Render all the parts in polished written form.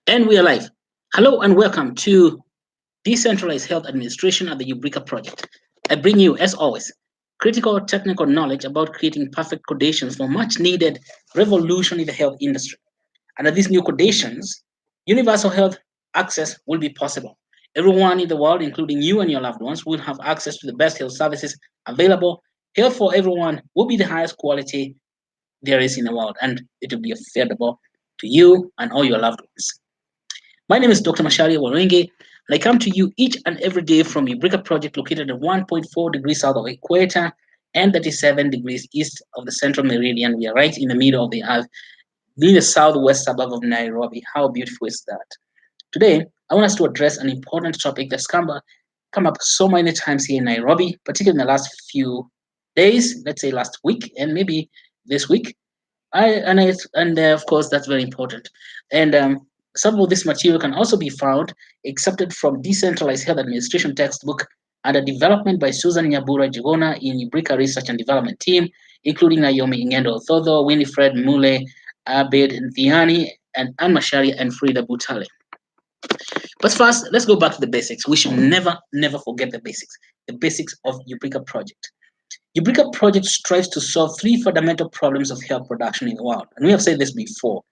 And we are live. Hello and welcome to Decentralized Health Administration at the Eureka Project. I bring you, as always, critical technical knowledge about creating perfect codations for much needed revolution in the health industry. Under these new codations, universal health access will be possible. Everyone in the world, including you and your loved ones, will have access to the best health services available. Health for everyone will be the highest quality there is in the world, and it will be affordable to you and all your loved ones. My name is Dr. Mashari Warenge, and I come to you each and every day from Eureka Project located at 1.4 degrees south of equator and 37 degrees east of the central meridian. We are right in the middle of the earth, in the southwest suburb of Nairobi. How beautiful is that? Today, I want us to address an important topic that's come up so many times here in Nairobi, particularly in the last few days, let's say last week and maybe this week. Of course that's very important. And some of this material can also be found accepted from decentralized health administration textbook under development by Susan Nyabura Jigona in Ubrika Research and Development Team, including Naomi Ingendo Thotho, Winifred Mule, Abed Thiani, and Anne Mashari and Frida Butale. But first, let's go back to the basics. We should never forget the basics of Ubrika project. Eureka Project strives to solve three fundamental problems of health production in the world. And we have said this before.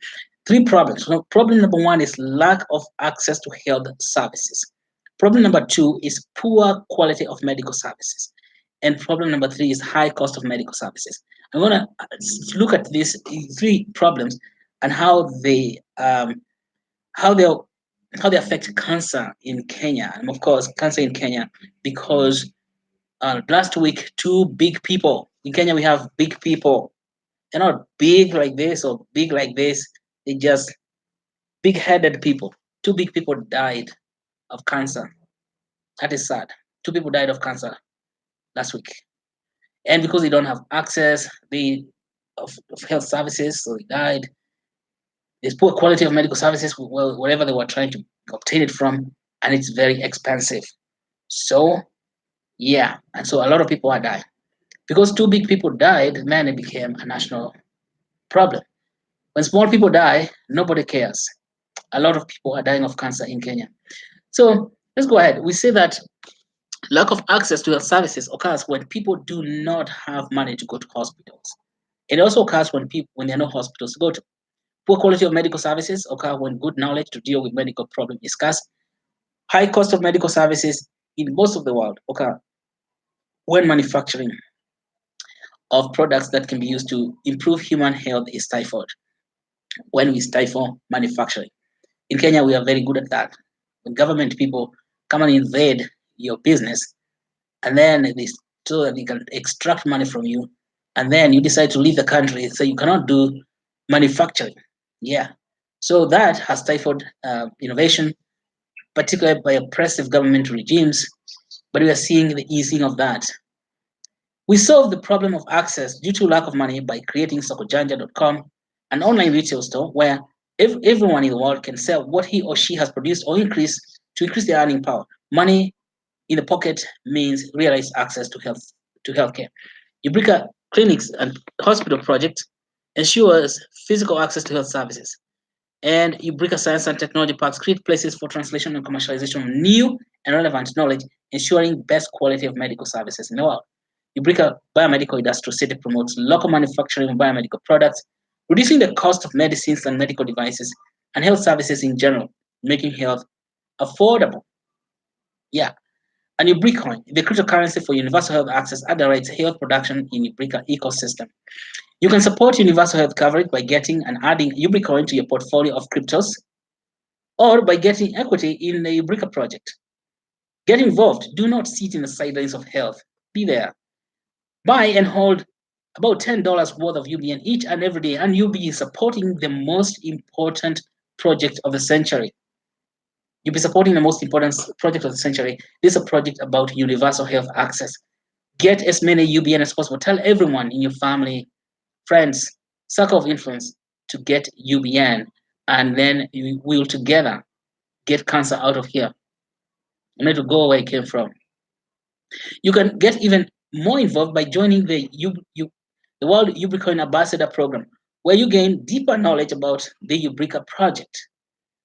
Three problems. So problem number one is lack of access to health services. Problem number two is poor quality of medical services. And problem number three is high cost of medical services. I'm going to look at these three problems and how they how they affect cancer in Kenya. And of course, cancer in Kenya because last week, two big people in Kenya. We have big people. They're not big like this or big like this. They just big-headed people. Two big people died of cancer. That is sad. Two people died of cancer last week, and because they don't have access, of health services, so they died. There's poor quality of medical services, well, wherever they were trying to obtain it from, and it's very expensive. So yeah, and so a lot of people are dying. Because two big people died, then it became a national problem. When small people die, nobody cares. A lot of people are dying of cancer in Kenya. So let's go ahead. We say that lack of access to health services occurs when people do not have money to go to hospitals. It also occurs when there are no hospitals to go to. Poor quality of medical services occur when good knowledge to deal with medical problems is scarce. High cost of medical services in most of the world occur when manufacturing of products that can be used to improve human health is stifled. When we stifle manufacturing. In Kenya, we are very good at that. When government people come and invade your business, and then they so that they can extract money from you, and then you decide to leave the country, so you cannot do manufacturing. Yeah, so that has stifled innovation, particularly by oppressive government regimes. But we are seeing the easing of that. We solve the problem of access due to lack of money by creating sokojanja.com, an online retail store where everyone in the world can sell what he or she has produced or increase their earning power. Money in the pocket means realized access to healthcare. Eureka Clinics and Hospital Project ensures physical access to health services. And Eureka Science and Technology Parks create places for translation and commercialization of new and relevant knowledge, ensuring best quality of medical services in the world. Eureka Biomedical Industrial City promotes local manufacturing of biomedical products, reducing the cost of medicines and medical devices and health services in general, making health affordable. Yeah. And Ubricoin, the cryptocurrency for universal health access, underwrites health production in Ubrica ecosystem. You can support universal health coverage by getting and adding Ubricoin to your portfolio of cryptos or by getting equity in the Ubrica project. Get involved. Do not sit in the sidelines of health. Be there. Buy and hold about $10 worth of UBN each and every day, and you'll be supporting the most important project of the century. You'll be supporting the most important project of the century. This is a project about universal health access. Get as many UBN as possible. Tell everyone in your family, friends, circle of influence to get UBN, and then we will together get cancer out of here. And let it go where it came from. You can get even more involved by joining the World Ubricoin Ambassador Program, where you gain deeper knowledge about the Ubrica project.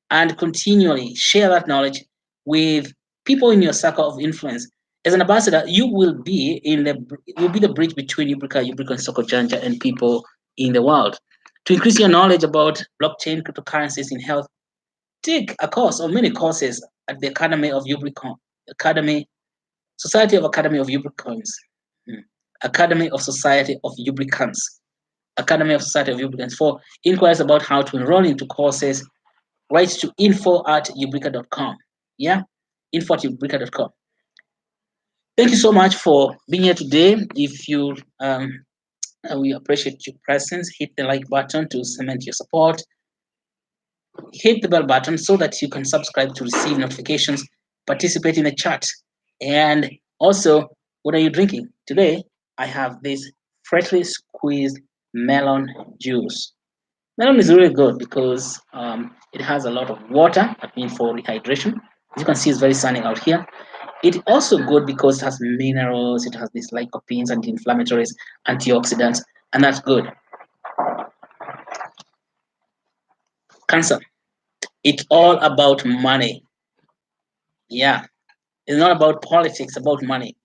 and continually share that knowledge with people in your circle of influence. As an ambassador, you'll be the bridge between Ubrica and Sokojanja and people in the world. To increase your knowledge about blockchain, cryptocurrencies in health, take a course or many courses at the Academy of Ubricon, Academy, Society of Academy of Ubricons, hmm, Academy of Society of Ubricans, Academy of Society of Ubricans. For inquiries about how to enroll into courses, write to info@ubrica.com. Yeah, info@ubrica.com. Thank you so much for being here today. If you we appreciate your presence. Hit the like button to cement your support. Hit the bell button so that you can subscribe to receive notifications, participate in the chat. And also, what are you drinking? Today, I have this freshly squeezed melon juice. Melon is really good because it has a lot of water, that means for rehydration. As you can see, it's very sunny out here. It's also good because it has minerals, it has these lycopenes, anti-inflammatories, antioxidants, and that's good. Cancer. It's all about money. Yeah. It's not about politics, about money.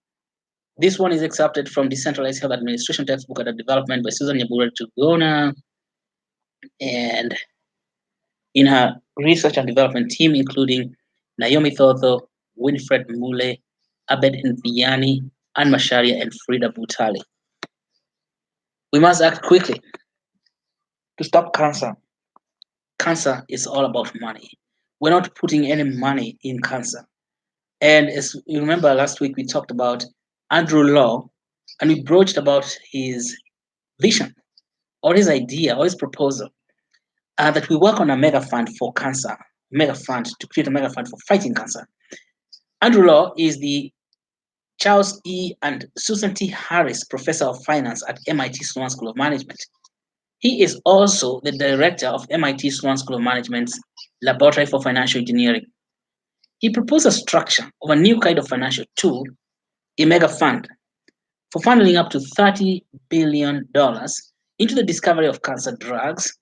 This one is accepted from Decentralized Health Administration textbook under development by Susan Nyabura Tugona and in her research and development team, including Naomi Thotho, Winfred Mule, Abed Nviani, Anne Masharia, and Frida Butali. We must act quickly to stop cancer. Cancer is all about money. We're not putting any money in cancer. And as you remember, last week we talked about Andrew Law and we broached about his vision or his idea or his proposal that we work on a mega fund for cancer, mega fund to create a mega fund for fighting cancer. Andrew Law is the Charles E. and Susan T. Harris Professor of Finance at MIT Sloan School of Management. He is also the director of MIT Sloan School of Management's Laboratory for Financial Engineering. He proposed a structure of a new kind of financial tool, a mega fund, for funneling up to $30 billion into the discovery of cancer drugs.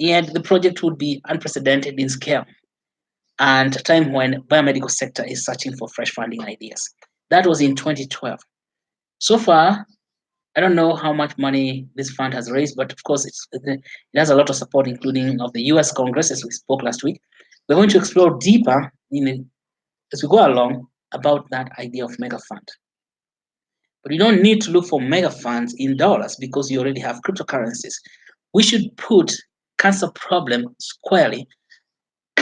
And the project would be unprecedented in scale and a time when biomedical sector is searching for fresh funding ideas. That was in 2012. So far, I don't know how much money this fund has raised, but of course it has a lot of support, including of the US Congress, as we spoke last week. We're going to explore deeper as we go along about that idea of mega fund. But you don't need to look for mega funds in dollars because you already have cryptocurrencies. We should put cancer problem squarely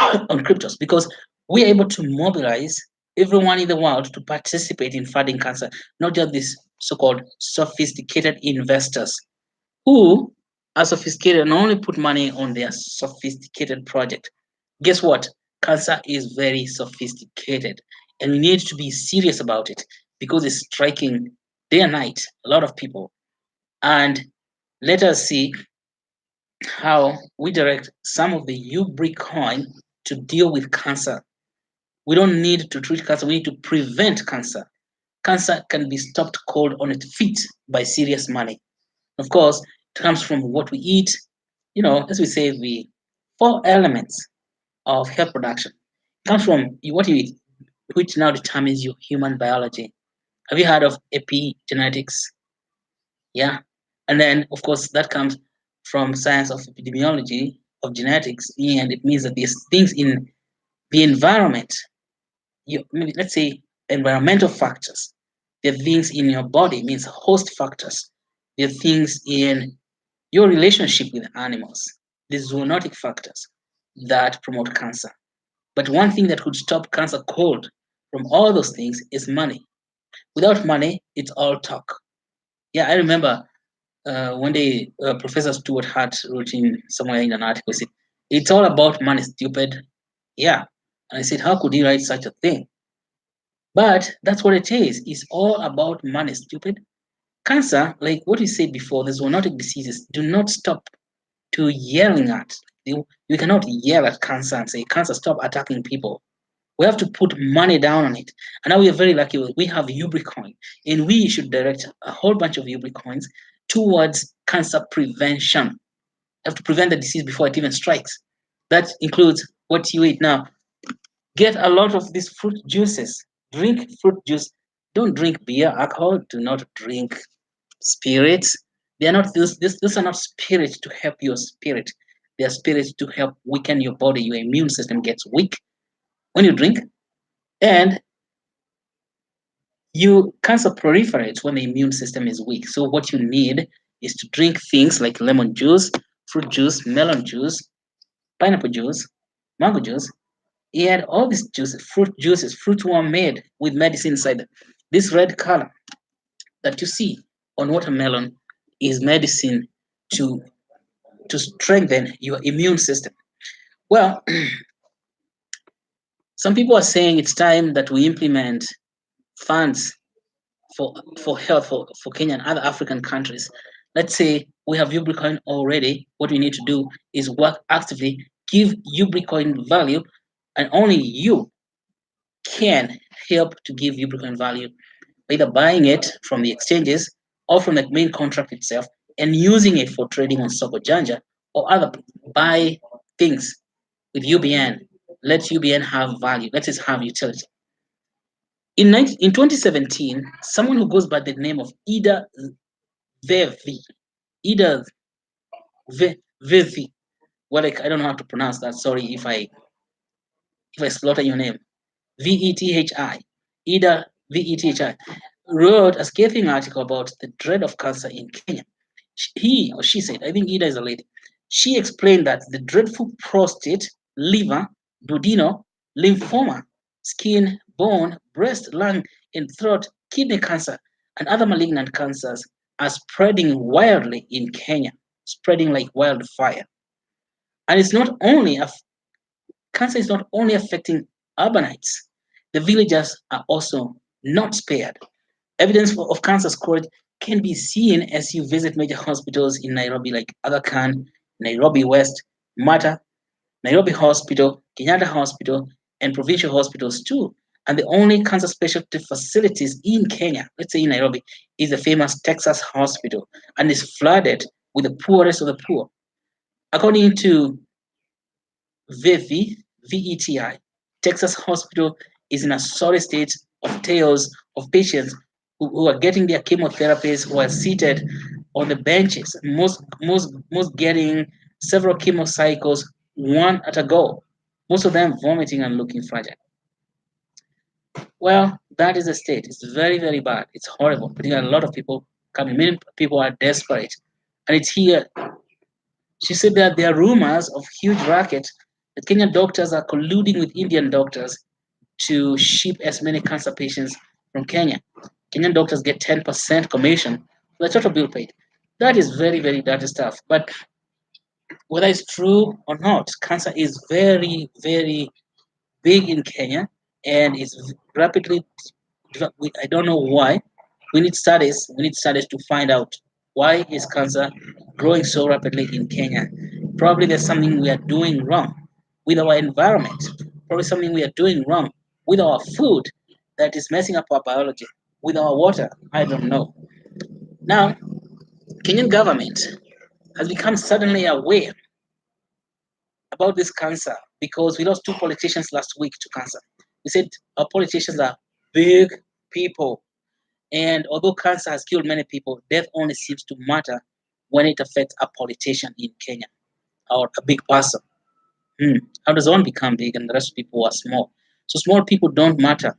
on cryptos because we are able to mobilize everyone in the world to participate in fighting cancer, not just these so-called sophisticated investors who are sophisticated and only put money on their sophisticated project. Guess what? Cancer is very sophisticated and we need to be serious about it because it's striking day and night a lot of people. And let us see how we direct some of the Ubri coin to deal with cancer. We don't need to treat cancer, we need to prevent cancer. Cancer can be stopped cold on its feet by serious money. Of course, it comes from what we eat. As we say, the four elements of health production it comes from what you eat, which now determines your human biology. Have you heard of epigenetics? Yeah. And then, of course, that comes from science of epidemiology of genetics, and it means that there's things in the environment. Let's say environmental factors. There are things in your body, means host factors. There are things in your relationship with animals, the zoonotic factors that promote cancer. But one thing that could stop cancer cold from all those things is money. Without money, it's all talk. Yeah, I remember one day Professor Stuart Hart wrote in somewhere in an article, he said, "It's all about money, stupid." Yeah. And I said, how could he write such a thing? But that's what it is. It's all about money, stupid. Cancer, like what we said before, the zoonotic diseases do not stop to yelling at. You cannot yell at cancer and say, cancer, stop attacking people. We have to put money down on it. And now we are very lucky. We have Ubricoin, and we should direct a whole bunch of Ubricoins towards cancer prevention. You have to prevent the disease before it even strikes. That includes what you eat. Now, get a lot of these fruit juices. Drink fruit juice. Don't drink beer, alcohol. Do not drink spirits. They are not these are not spirits to help your spirit. They are spirits to help weaken your body. Your immune system gets weak when you drink, and you cancer proliferates when the immune system is weak. So what you need is to drink things like lemon juice, fruit juice, melon juice, pineapple juice, mango juice. And all these juices, fruit were made with medicine inside. This red color that you see on watermelon is medicine to to strengthen your immune system. Well, some people are saying it's time that we implement funds for health for Kenya and other African countries. Let's say we have Ubricoin already. What we need to do is work actively, give Ubricoin value, and only you can help to give Ubricoin value, either buying it from the exchanges or from the main contract itself and using it for trading on Soko Janja or other buy things with UBN. Let UBN have value. Let it have utility. In 2017, someone who goes by the name of Vevi, Ida Vevi, well, I don't know how to pronounce that. Sorry if I slaughter your name. Vethi, Ida Vethi, wrote a scathing article about the dread of cancer in Kenya. He or she said, I think Ida is a lady. She explained that the dreadful prostate, liver, duodenal, lymphoma, skin, bone, breast, lung, and throat, kidney cancer, and other malignant cancers are spreading wildly in Kenya, spreading like wildfire. And it's not only cancer is not only affecting urbanites, the villagers are also not spared. Evidence of cancer scourge can be seen as you visit major hospitals in Nairobi like Aga Khan, Nairobi West, Mata, Nairobi Hospital, Kenyatta Hospital, and provincial hospitals too. And the only cancer specialty facilities in Kenya, let's say in Nairobi, is the famous Texas Hospital and is flooded with the poorest of the poor. According to VETI, Texas Hospital is in a sorry state of tales of patients who are getting their chemotherapies while seated on the benches, most getting several chemo cycles one at a go, most of them vomiting and looking fragile. Well, that is the state. It's very, very bad. It's horrible. Particularly a lot of people coming. Many people are desperate. And it's here. She said that there are rumors of huge racket that Kenyan doctors are colluding with Indian doctors to ship as many cancer patients from Kenya. Kenyan doctors get 10% commission for the total bill paid. That is very, very dirty stuff. But whether it's true or not, cancer is very, very big in Kenya and it's rapidly. I don't know why. We need studies. We need studies to find out why is cancer growing so rapidly in Kenya. Probably there's something we are doing wrong with our environment. Probably something we are doing wrong with our food that is messing up our biology. With our water, I don't know. Now, Kenyan government has become suddenly aware about this cancer because we lost two politicians last week to cancer. We said our politicians are big people. And although cancer has killed many people, death only seems to matter when it affects a politician in Kenya or a big person. How does one become big and the rest of people are small? So small people don't matter.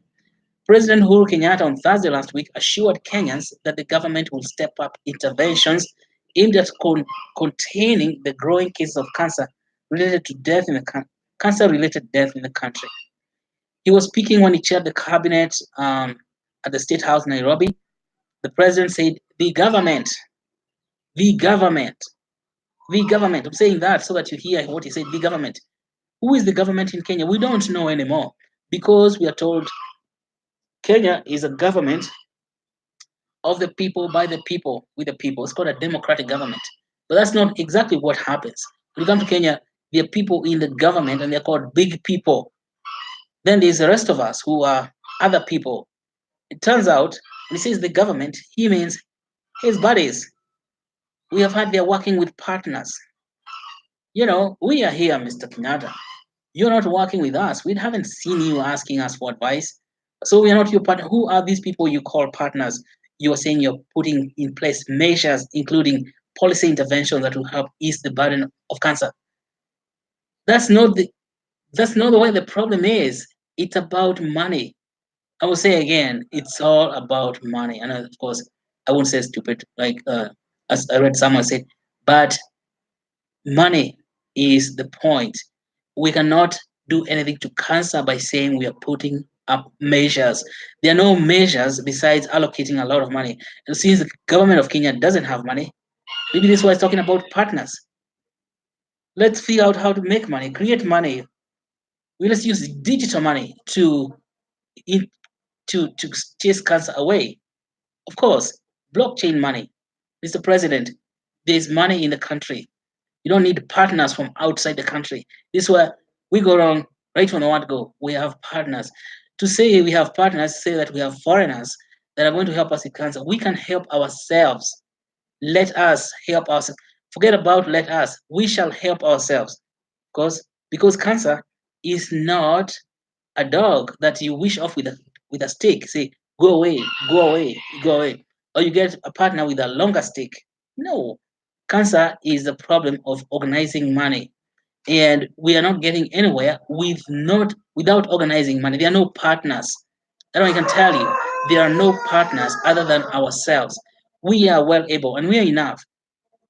President Uhuru Kenyatta on Thursday last week assured Kenyans that the government will step up interventions aimed at containing the growing cases of related to death in the cancer-related death in the country. He was speaking when he chaired the cabinet at the State House, Nairobi. The president said, the government, the government. I'm saying that so that you hear what he said, the government. Who is the government in Kenya? We don't know anymore because we are told Kenya is a government of the people, by the people, with the people. It's called a democratic government. But that's not exactly what happens. When you come to Kenya, there are people in the government and they're called big people. Then there's the rest of us who are other people. It turns out, when he says the government, he means his buddies. We have had they're working with partners. You know, we are here, Mr. Kenyatta. You're not working with us. We haven't seen you asking us for advice. So we are not your partner. Who are these people you call partners? You are saying you're putting in place measures, including policy interventions that will help ease the burden of cancer. That's not the that's not the way the problem is. It's about money. I will say again, it's all about money. And of course, I won't say stupid, like as I read someone say, but money is the point. We cannot do anything to cancer by saying we are putting up measures. There are no measures besides allocating a lot of money. And since the government of Kenya doesn't have money, maybe this was talking about partners. Let's figure out how to make money, create money. Let's use digital money in, to chase cancer away. Of course, blockchain money. Mr. President, there's money in the country. You don't need partners from outside the country. This is where we go wrong right from the word go. We have partners. To say we have partners, say that we have foreigners that are going to help us with cancer. We can help ourselves. Let us help ourselves. Forget about let us. We shall help ourselves. Because cancer is not a dog that you wish off with a stick. Say, go away, go away, go away. Or you get a partner with a longer stick. No. Cancer is the problem of organizing money. And we are not getting anywhere without organizing money. There are no partners. That I can tell you. There are no partners other than ourselves. We are well able and we are enough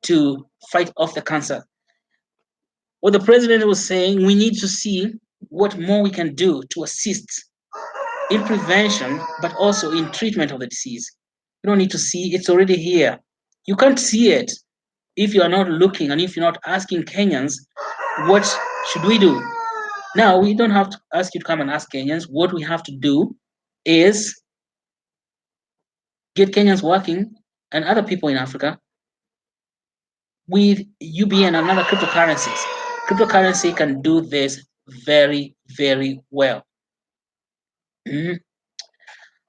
to fight off the cancer. What the president was saying, we need to see what more we can do to assist in prevention, but also in treatment of the disease. You don't need to see, it's already here. You can't see it if you are not looking and if you're not asking Kenyans, what should we do? Now, we don't have to ask you to come and ask Kenyans. What we have to do is get Kenyans working and other people in Africa with UBN and other cryptocurrencies. Cryptocurrency can do this very, very well. Mhm.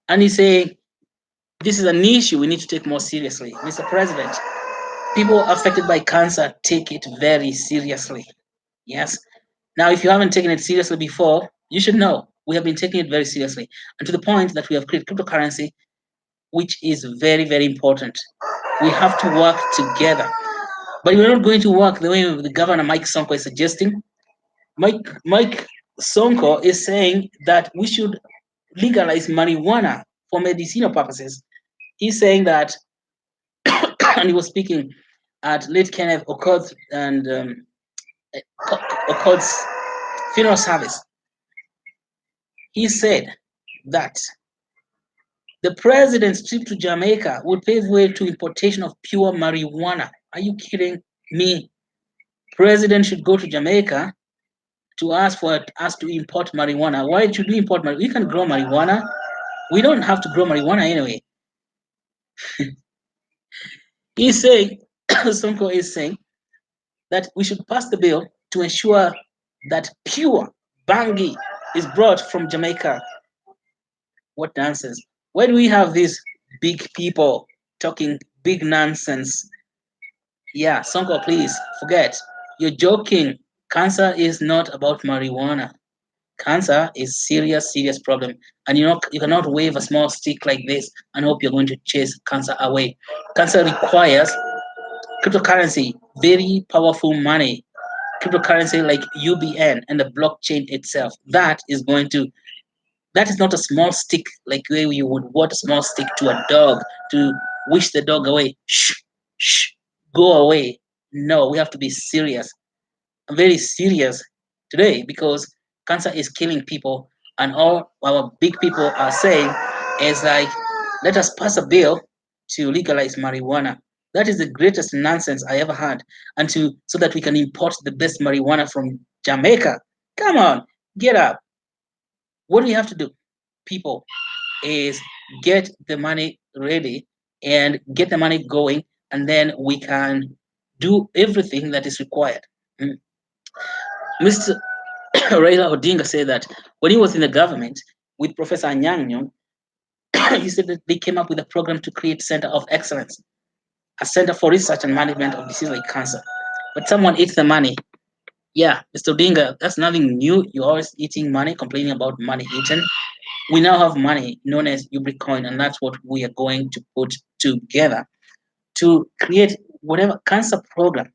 And he's saying this is an issue we need to take more seriously. Mr. President, people affected by cancer take it very seriously. Yes. Now, if you haven't taken it seriously before, you should know we have been taking it very seriously. And to the point that we have created cryptocurrency, which is very, very important. We have to work together. But we're not going to work the way the governor Mike Sonko is suggesting. Mike Sonko is saying that we should legalize marijuana for medicinal purposes. He's saying that, and he was speaking at late Kenneth Okoth and Okoth's funeral service. He said that the president's trip to Jamaica would pave way to importation of pure marijuana. Are you kidding me? President should go to Jamaica to ask for us to import marijuana. Why should we import marijuana? We can grow marijuana. We don't have to grow marijuana anyway. He's saying, Sonko is saying that we should pass the bill to ensure that pure bangi is brought from Jamaica. What nonsense. Why do we have these big people talking big nonsense? Yeah, Sonko, please forget. You're joking. Cancer is not about marijuana. Cancer is serious, serious problem. And you cannot wave a small stick like this and hope you're going to chase cancer away. Cancer requires cryptocurrency, very powerful money. Cryptocurrency like UBN and the blockchain itself. That is not a small stick like the way you would want a small stick to a dog to wish the dog away. Shh, shh, go away. No, we have to be serious. I'm very serious today because cancer is killing people, and all our big people are saying is like, let us pass a bill to legalize marijuana. That is the greatest nonsense I ever had, and so that we can import the best marijuana from Jamaica. Come on, get up. What do we have to do, people, is get the money ready and get the money going, and then we can do everything that is required. Mr. Raila Odinga said that when he was in the government with Professor Anyang', he said that they came up with a program to create Center of Excellence, a center for research and management of diseases like cancer. But someone ate the money. Yeah, Mr. Dinga, that's nothing new. You're always eating money, complaining about money eaten. We now have money known as Ubricoin, and that's what we are going to put together to create whatever cancer program.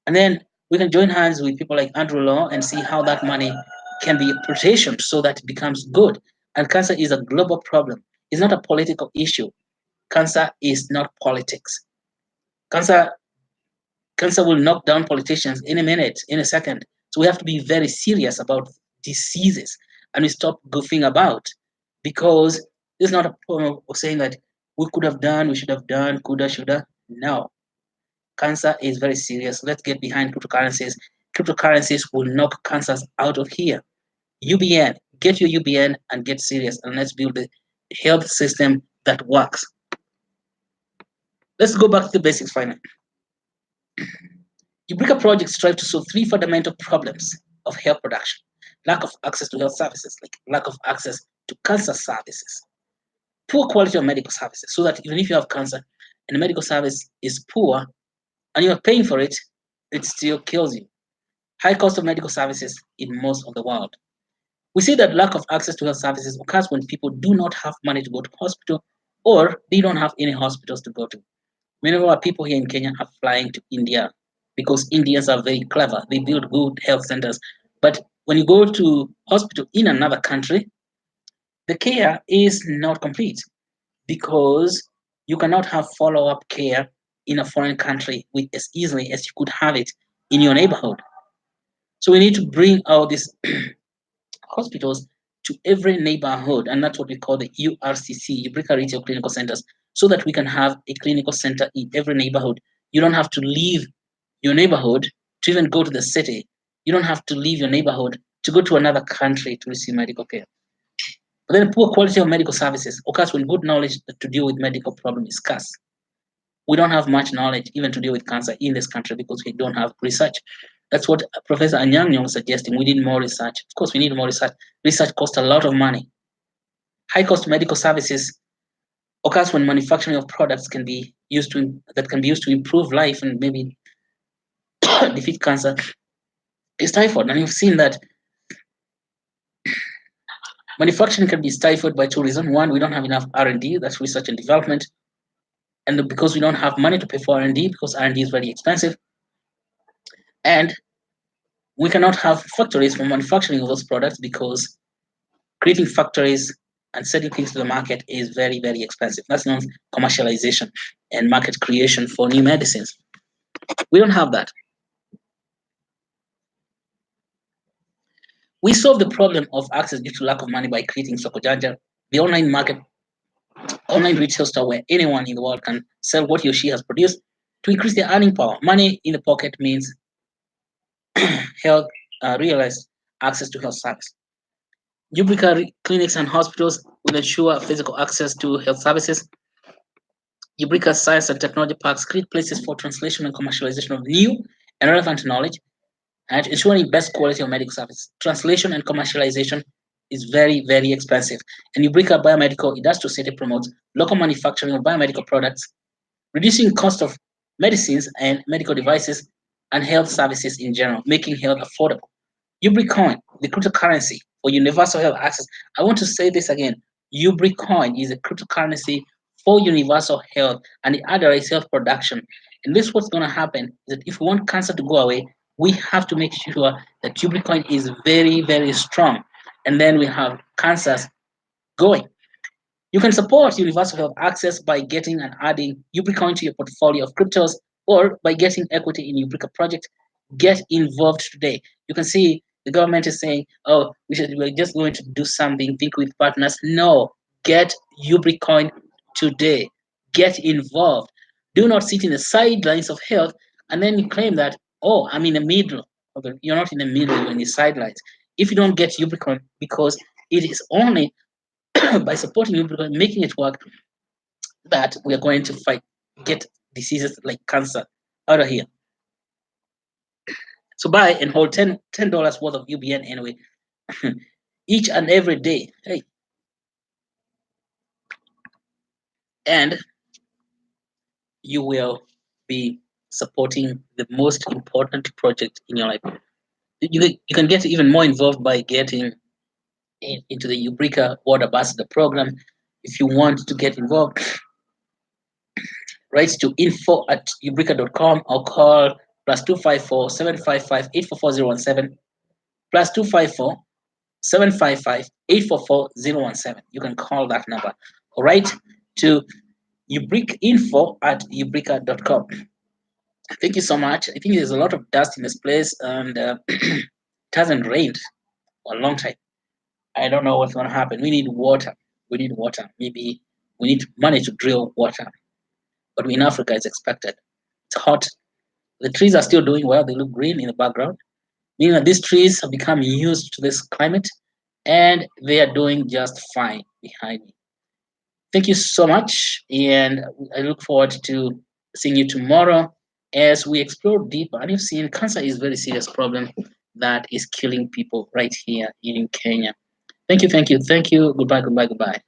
And then we can join hands with people like Andrew Law and see how that money can be positioned so that it becomes good. And cancer is a global problem. It's not a political issue. Cancer is not politics. Cancer Cancer will knock down politicians in a minute, in a second. So we have to be very serious about diseases and we stop goofing about because this is not a problem of saying that we could have done, we should have done, coulda, shoulda. No. Cancer is very serious. Let's get behind cryptocurrencies. Cryptocurrencies will knock cancers out of here. UBN, get your UBN and get serious and let's build a health system that works. Let's go back to the basics finally. Eureka projects strive to solve three fundamental problems of health production: lack of access to health services, like lack of access to cancer services, poor quality of medical services, so that even if you have cancer and the medical service is poor and you're paying for it, it still kills you. High cost of medical services in most of the world. We see that lack of access to health services occurs when people do not have money to go to hospital or they don't have any hospitals to go to. Many of our people here in Kenya are flying to India because Indians are very clever. They build good health centers. But when you go to hospital in another country, the care is not complete because you cannot have follow-up care in a foreign country with as easily as you could have it in your neighborhood. So we need to bring all these hospitals to every neighborhood, and that's what we call the URCC, Eureka Retail Clinical Centers, so that we can have a clinical center in every neighborhood. You don't have to leave your neighborhood to even go to the city. You don't have to leave your neighborhood to go to another country to receive medical care. But then poor quality of medical services occurs when good knowledge to deal with medical problem is scarce. We don't have much knowledge even to deal with cancer in this country because we don't have research. That's what Professor Anyang was suggesting. We need more research. Of course, we need more research. Research costs a lot of money. High cost medical services occurs when manufacturing of products can be used to that can be used to improve life and maybe defeat cancer is stifled. And you've seen that manufacturing can be stifled by two reasons. One, we don't have enough R&D, that's research and development, and because we don't have money to pay for R&D because R&D is very expensive, and we cannot have factories for manufacturing of those products because creating factories and selling things to the market is very, very expensive. That's known as commercialization and market creation for new medicines. We don't have that. We solve the problem of access due to lack of money by creating Sokojanja, the online retail store where anyone in the world can sell what he or she has produced to increase their earning power. Money in the pocket means health, realized access to health service. Ubrica clinics and hospitals will ensure physical access to health services. Ubrica science and technology parks create places for translation and commercialization of new and relevant knowledge and ensuring best quality of medical service. Translation and commercialization is very, very expensive. And Ubrica Biomedical Industrial City promotes local manufacturing of biomedical products, reducing cost of medicines and medical devices and health services in general, making health affordable. Ubricoin, the cryptocurrency for universal health access. I want to say this again. Ubricoin is a cryptocurrency for universal health and the other is health production. And this what's going to happen is that if we want cancer to go away, we have to make sure that Ubricoin is very, very strong. And then we have cancers going. You can support universal health access by getting and adding Ubricoin to your portfolio of cryptos or by getting equity in Ubrica project. Get involved today. You can see the government is saying, oh, we're just going to do something, think with partners. No, get Ubricoin today. Get involved. Do not sit in the sidelines of health and then you claim that, oh, I'm in the middle. You're not in the middle, you're in the sidelines. If you don't get Ubricoin, because it is only by supporting you, making it work, that we are going to fight, get diseases like cancer out of here. So buy and hold $10 worth of UBN anyway, each and every day. Hey, and you will be supporting the most important project in your life. You can get even more involved by getting into the Eureka World Ambassador program. If you want to get involved, write to info@eureka.com or call +254 755 844 017 +254 755 844 017. You can call that number. All right, to info@eureka.com. Thank you so much. I think there's a lot of dust in this place, and it hasn't rained for a long time. I don't know what's going to happen. We need water. We need water. Maybe we need money to drill water. But in Africa, it's expected. It's hot. The trees are still doing well. They look green in the background, meaning that these trees have become used to this climate and they are doing just fine behind me. Thank you so much. And I look forward to seeing you tomorrow as we explore deeper. And you've seen cancer is a very serious problem that is killing people right here in Kenya. Thank you, thank you, thank you. Goodbye, goodbye, goodbye.